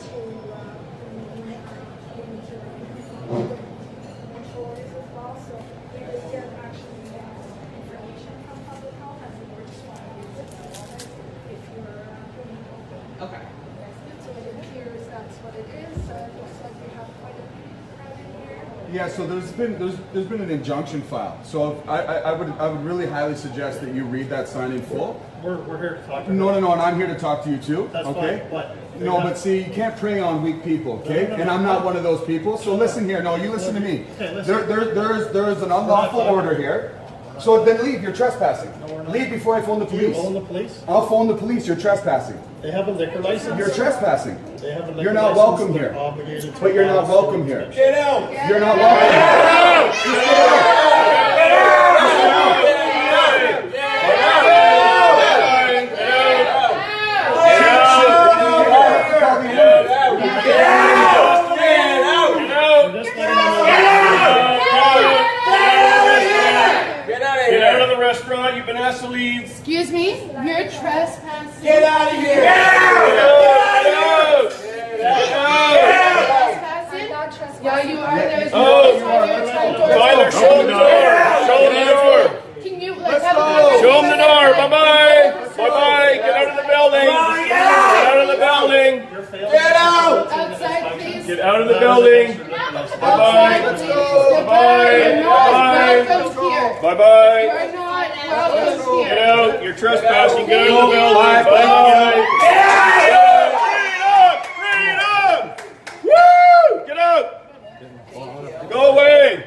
to employees as well. So we just get actually information from public health, and we just want to use it if you're Okay. so it appears that's what it is. It looks like we have quite a crowd in here. Yeah, so there's been an injunction filed. So I would really highly suggest that you read that sign in full. We're here to talk to No, and I'm here to talk to you too. That's okay? fine, but No, but see, you can't prey on weak people, okay? No. And I'm not one of those people. So listen here. No, you listen to me. Okay, listen. There is an unlawful order here. So then leave. You're trespassing. No, we're not. Leave before I phone the Do you police. own the police? I'll phone the police. You're trespassing. They have a liquor license. You're trespassing. They have a liquor You're not license. welcome They're here. obligated to But you're not pass welcome an here. inspection. Get out! You're not welcome here. Get out of the restaurant. You've been asked to leave. Excuse me, you're trespassing. Get out of here! I'm not trespassing. Yeah, you are. There's Oh, no you Tyler, show them the door. Show them the door. Can you have a Show them the door. Bye bye. Bye bye. Get out of the building. Get out of the building. Get out! outside, please? Get out of the building. Outside, please. You're not welcome here. Bye bye. You're not welcome Get here. out. You're trespassing. Get out of the building. Bye bye. Freedom! Freedom! Woo! Get out. Go away.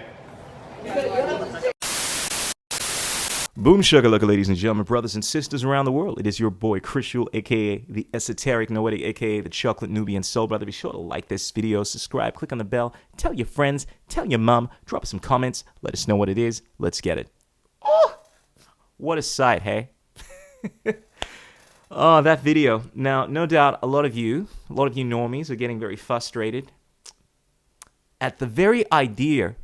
Boom shakalaka, ladies and gentlemen, brothers and sisters around the world. It is your boy, Chrisual, a.k.a. the Esoteric Noetic, a.k.a. the Chocolate Nubian Soul Brother. Be sure to like this video, subscribe, click on the bell, tell your friends, tell your mom, drop some comments, let us know what it is. Let's get it. Oh, what a sight, hey? Oh, that video. Now, no doubt a lot of you normies are getting very frustrated at the very idea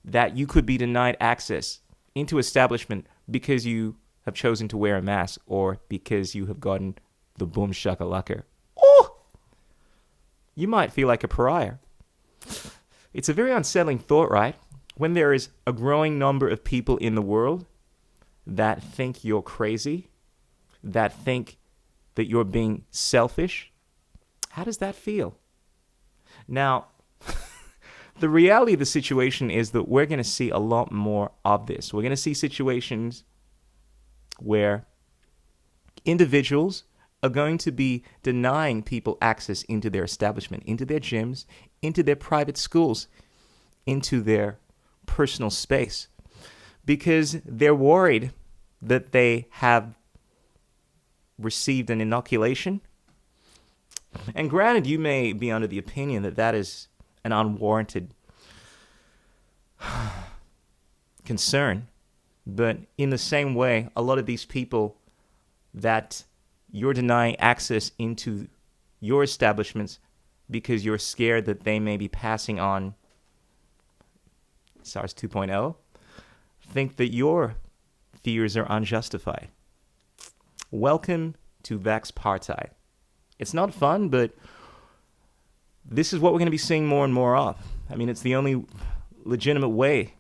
that you could be denied access into establishment because you have chosen to wear a mask or because you have gotten the boom shakalaka. Oh! You might feel like a pariah. It's a very unsettling thought, right? When there is a growing number of people in the world that think you're crazy, that think that you're being selfish, how does that feel? Now, the reality of the situation is that we're going to see a lot more of this. We're going to see situations where individuals are going to be denying people access into their establishment, into their gyms, into their private schools, into their personal space, because they're worried that they have received an inoculation. And granted, you may be under the opinion that that is an unwarranted concern. But in the same way, a lot of these people that you're denying access into your establishments because you're scared that they may be passing on SARS 2.0, think that your fears are unjustified. Welcome to Vaxpartheid. It's not fun, but this is what we're going to be seeing more and more of. I mean, it's the only legitimate way.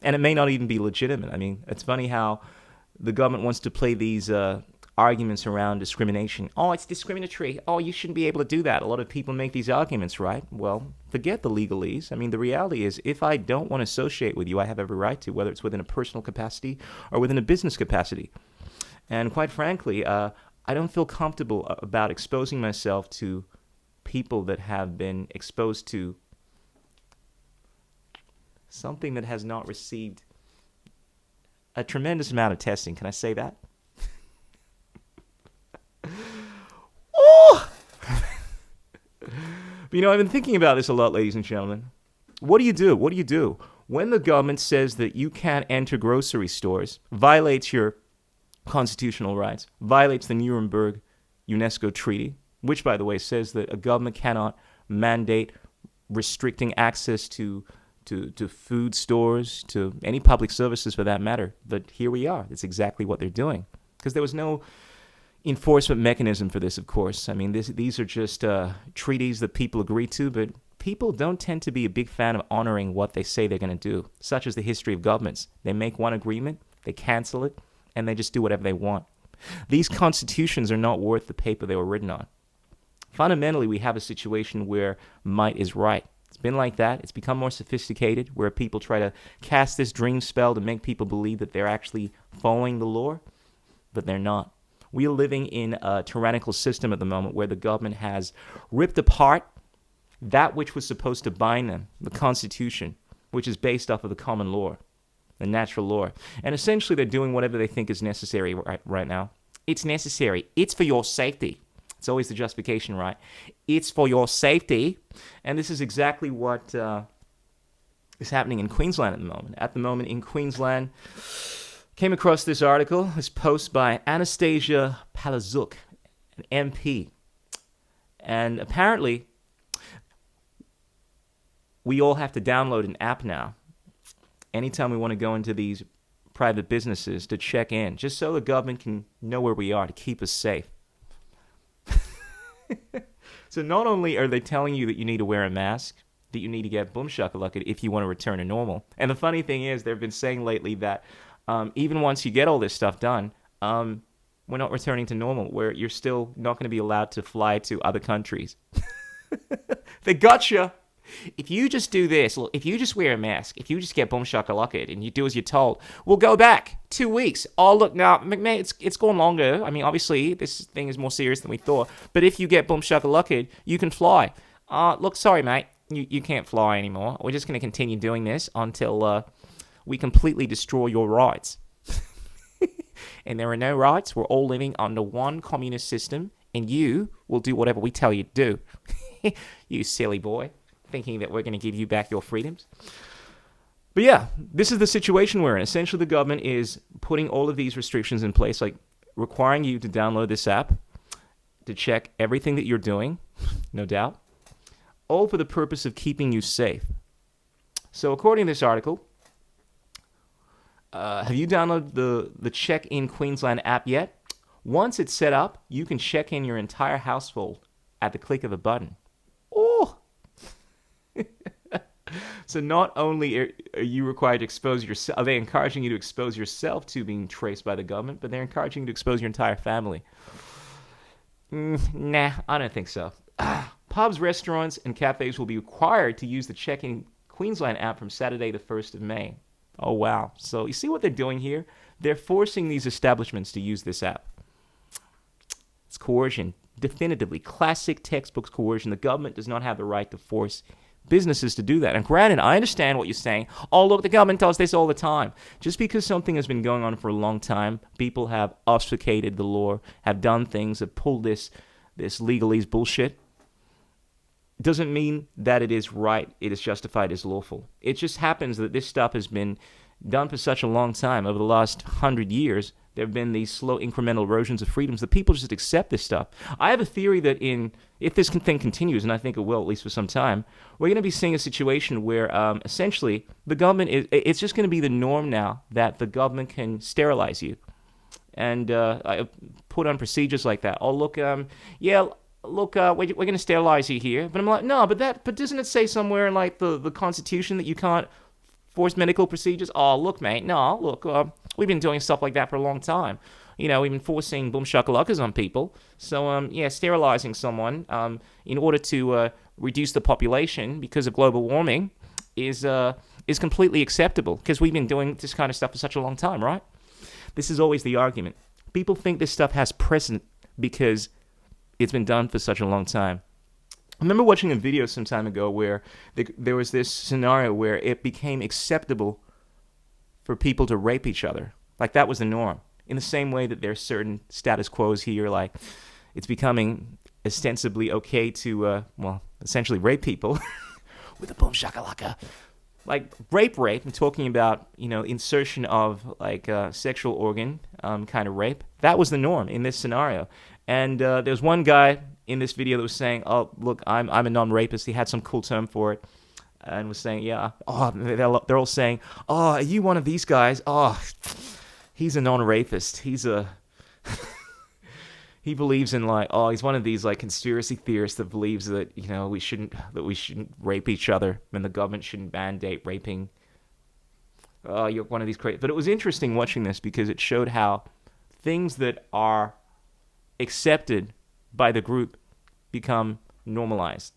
And it may not even be legitimate. I mean, it's funny how the government wants to play these arguments around discrimination. Oh, it's discriminatory. Oh, you shouldn't be able to do that. A lot of people make these arguments, right? Well, forget the legalese. I mean, the reality is if I don't want to associate with you, I have every right to, whether it's within a personal capacity or within a business capacity. And quite frankly, I don't feel comfortable about exposing myself to people that have been exposed to something that has not received a tremendous amount of testing. Can I say that? Oh! But, I've been thinking about this a lot, ladies and gentlemen. What do you do? What do you do when the government says that you can't enter grocery stores, violates your constitutional rights, violates the Nuremberg UNESCO Treaty, which, by the way, says that a government cannot mandate restricting access to food stores, to any public services for that matter. But here we are. It's exactly what they're doing. Because there was no enforcement mechanism for this, of course. I mean, these are just treaties that people agree to, but people don't tend to be a big fan of honoring what they say they're going to do, such as the history of governments. They make one agreement, they cancel it, and they just do whatever they want. These constitutions are not worth the paper they were written on. Fundamentally, we have a situation where might is right. It's been like that. It's become more sophisticated, where people try to cast this dream spell to make people believe that they're actually following the law, but they're not. We are living in a tyrannical system at the moment where the government has ripped apart that which was supposed to bind them, the Constitution, which is based off of the common law, the natural law. And essentially, they're doing whatever they think is necessary right now. It's necessary. It's for your safety. It's always the justification, right? It's for your safety. And this is exactly what is happening in Queensland at the moment. At the moment in Queensland, came across this article, this post by Anastasia Palazuk, an MP. And apparently, we all have to download an app now anytime we want to go into these private businesses to check in, just so the government can know where we are to keep us safe. So not only are they telling you that you need to wear a mask, that you need to get boom shakalaka if you want to return to normal. And the funny thing is, they've been saying lately that even once you get all this stuff done, we're not returning to normal, where you're still not going to be allowed to fly to other countries. They gotcha. If you just do this, look, if you just wear a mask, if you just get boom shakalaka and you do as you're told, we'll go back 2 weeks. Oh, look, now, McMahon, it's gone longer. I mean, obviously, this thing is more serious than we thought. But if you get boom shakalaka, you can fly. Look, sorry, mate. You can't fly anymore. We're just going to continue doing this until we completely destroy your rights. And there are no rights. We're all living under one communist system, and you will do whatever we tell you to do. You silly boy, thinking that we're going to give you back your freedoms. But yeah, this is the situation we're in. Essentially, the government is putting all of these restrictions in place, like requiring you to download this app to check everything that you're doing, no doubt, all for the purpose of keeping you safe. So according to this article, have you downloaded the Check in Queensland app yet? Once it's set up, you can check in your entire household at the click of a button. Oh! So not only are you required to expose yourself, are they encouraging you to expose yourself to being traced by the government, but they're encouraging you to expose your entire family. Nah, I don't think so. Pubs, restaurants, and cafes will be required to use the Check in Queensland app from Saturday the 1st of May. Oh, wow. So you see what they're doing here? They're forcing these establishments to use this app. It's coercion. Definitively. Classic textbooks coercion. The government does not have the right to force businesses to do that. And granted, I understand what you're saying. Oh, look, the government does this all the time. Just because something has been going on for a long time, people have obfuscated the law, have done things, have pulled this legalese bullshit, doesn't mean that it is right, it is justified, as lawful. It just happens that this stuff has been done for such a long time. Over the last 100 years, there have been these slow incremental erosions of freedoms that people just accept this stuff. I have a theory that if this thing continues, and I think it will, at least for some time, we're going to be seeing a situation where essentially the government it's just going to be the norm now that the government can sterilize you. And I put on procedures like that. Oh, look, look, we're going to sterilize you here. But I'm like, no, but doesn't it say somewhere in like the Constitution that you can't force medical procedures? Oh, look, mate, no, look, we've been doing stuff like that for a long time. You know, we've been forcing boom shakalakas on people. So, sterilizing someone in order to reduce the population because of global warming is completely acceptable because we've been doing this kind of stuff for such a long time, right? This is always the argument. People think this stuff has precedent because it's been done for such a long time. I remember watching a video some time ago where there was this scenario where it became acceptable for people to rape each other. Like that was the norm. In the same way that there's certain status quos here, like it's becoming ostensibly okay to, essentially rape people with a boom shakalaka. Like rape, I'm talking about, insertion of like sexual organ kind of rape. That was the norm in this scenario. And there's one guy in this video that was saying, oh, look, I'm a non-rapist. He had some cool term for it and was saying, yeah. Oh, they're all saying, oh, are you one of these guys? Oh, he's a non-rapist. He's a he believes in like, oh, he's one of these like conspiracy theorists that believes that we shouldn't rape each other and the government shouldn't mandate raping. Oh, you're one of these crazy. But it was interesting watching this because it showed how things that are accepted by the group become normalized.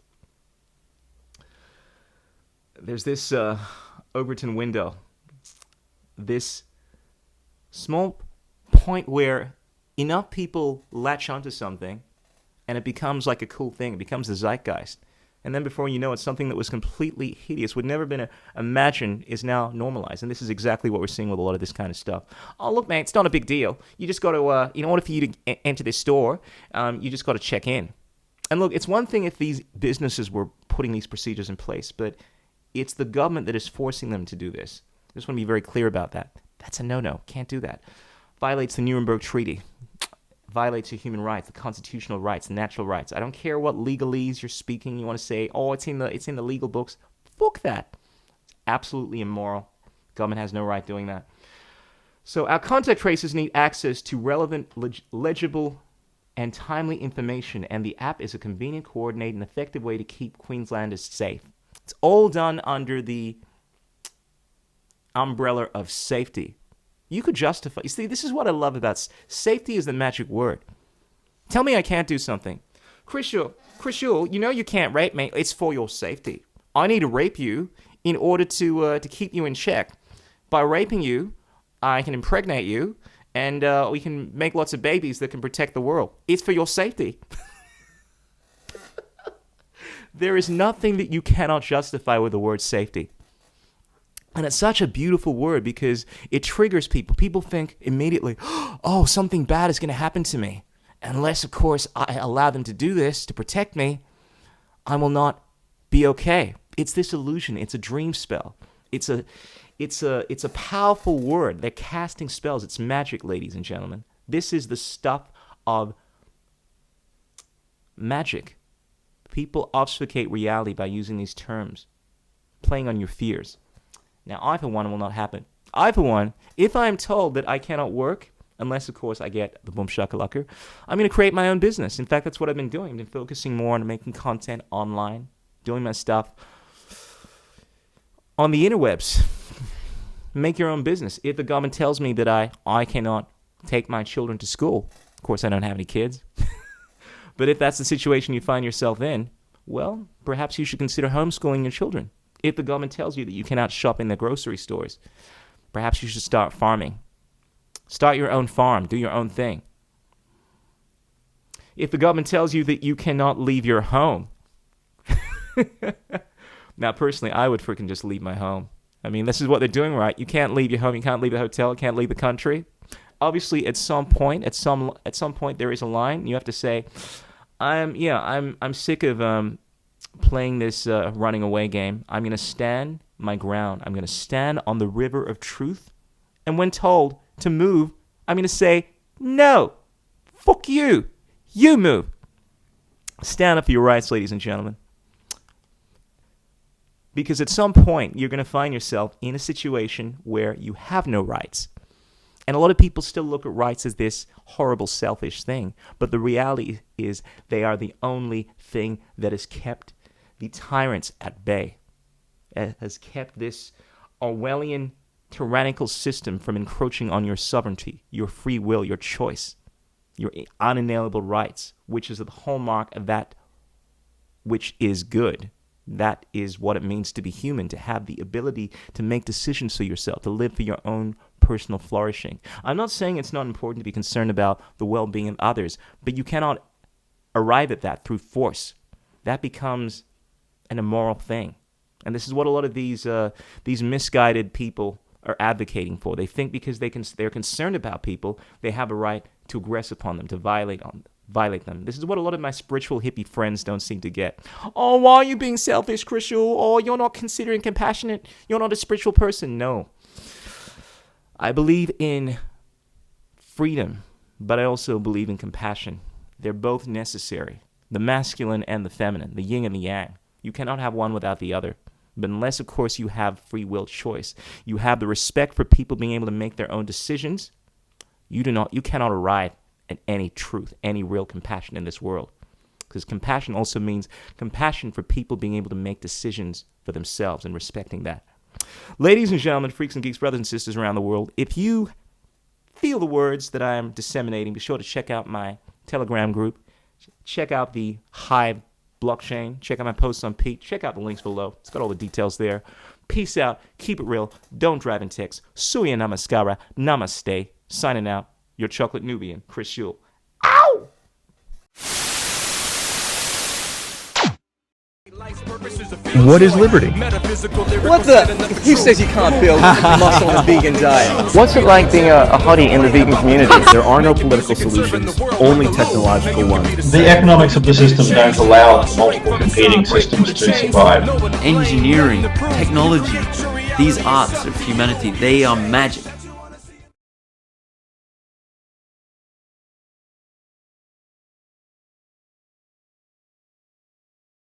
There's this Overton window, this small point where enough people latch onto something and it becomes like a cool thing. It becomes the zeitgeist. And then before you know it, something that was completely hideous, would never been imagined, is now normalized. And this is exactly what we're seeing with a lot of this kind of stuff. Oh, look, man, it's not a big deal. You just got to, in order for you to enter this store, you just got to check in. And look, it's one thing if these businesses were putting these procedures in place, but it's the government that is forcing them to do this. I just want to be very clear about that. That's a no-no. Can't do that. Violates the Nuremberg Treaty. Violates your human rights, the constitutional rights, the natural rights. I don't care what legalese you're speaking. You want to say, oh, it's in the legal books. Fuck that. It's absolutely immoral. Government has no right doing that. So our contact tracers need access to relevant, legible, and timely information, and the app is a convenient, coordinated, and effective way to keep Queenslanders safe. It's all done under the umbrella of safety. You could justify. You see, this is what I love about safety is the magic word. Tell me I can't do something. Chris Yule, you can't rape me. It's for your safety. I need to rape you in order to keep you in check. By raping you, I can impregnate you, and we can make lots of babies that can protect the world. It's for your safety. There is nothing that you cannot justify with the word safety. And it's such a beautiful word because it triggers people. People think immediately, oh, something bad is going to happen to me. Unless, of course, I allow them to do this to protect me, I will not be okay. It's this illusion. It's a dream spell. It's a powerful word. They're casting spells. It's magic, ladies and gentlemen. This is the stuff of magic. People obfuscate reality by using these terms, playing on your fears. Now, I, for one, will not happen. I, for one, if I'm told that I cannot work, unless, of course, I get the boom shakalaka, I'm going to create my own business. In fact, that's what I've been doing. I've been focusing more on making content online, doing my stuff on the interwebs. Make your own business. If the government tells me that I cannot take my children to school, of course, I don't have any kids. But if that's the situation you find yourself in, well, perhaps you should consider homeschooling your children. If the government tells you that you cannot shop in the grocery stores, perhaps you should start farming. Start your own farm. Do your own thing. If the government tells you that you cannot leave your home, now personally, I would freaking just leave my home. I mean, this is what they're doing, right? You can't leave your home. You can't leave the hotel. You can't leave the country. Obviously, at some point, there is a line. You have to say, I'm sick of playing this running away game. I'm going to stand my ground. I'm going to stand on the river of truth. And when told to move, I'm going to say, no, fuck you. You move. Stand up for your rights, ladies and gentlemen. Because at some point, you're going to find yourself in a situation where you have no rights. And a lot of people still look at rights as this horrible, selfish thing. But the reality is they are the only thing that has kept the tyrants at bay. It has kept this Orwellian, tyrannical system from encroaching on your sovereignty, your free will, your choice, your unalienable rights, which is the hallmark of that which is good. That is what it means to be human, to have the ability to make decisions for yourself, to live for your own personal flourishing. I'm not saying it's not important to be concerned about the well-being of others, but you cannot arrive at that through force. That becomes an immoral thing. And this is what a lot of these misguided people are advocating for. They think because they're concerned about people, they have a right to aggress upon them, to violate them. This is what a lot of my spiritual hippie friends don't seem to get. Oh, why are you being selfish, Crystal? Oh, you're not considering compassionate. You're not a spiritual person. No. I believe in freedom, but I also believe in compassion. They're both necessary. The masculine and the feminine, the yin and the yang. You cannot have one without the other. But unless, of course, you have free will choice, you have the respect for people being able to make their own decisions, you cannot arrive and any truth, any real compassion in this world. Because compassion also means compassion for people being able to make decisions for themselves and respecting that. Ladies and gentlemen, freaks and geeks, brothers and sisters around the world, if you feel the words that I am disseminating, be sure to check out my Telegram group. Check out the Hive blockchain. Check out my posts on Peak. Check out the links below. It's got all the details there. Peace out. Keep it real. Don't drive in text. Suya namaskara. Namaste. Signing out. Your chocolate Nubian, Chris Yule. Ow! What is liberty? What the? Who says you can't build muscle on a vegan diet? What's it like being a hottie in the vegan community? There are no political solutions, only technological ones. The economics of the system don't allow multiple competing systems to survive. Engineering, technology, these arts of humanity, they are magic.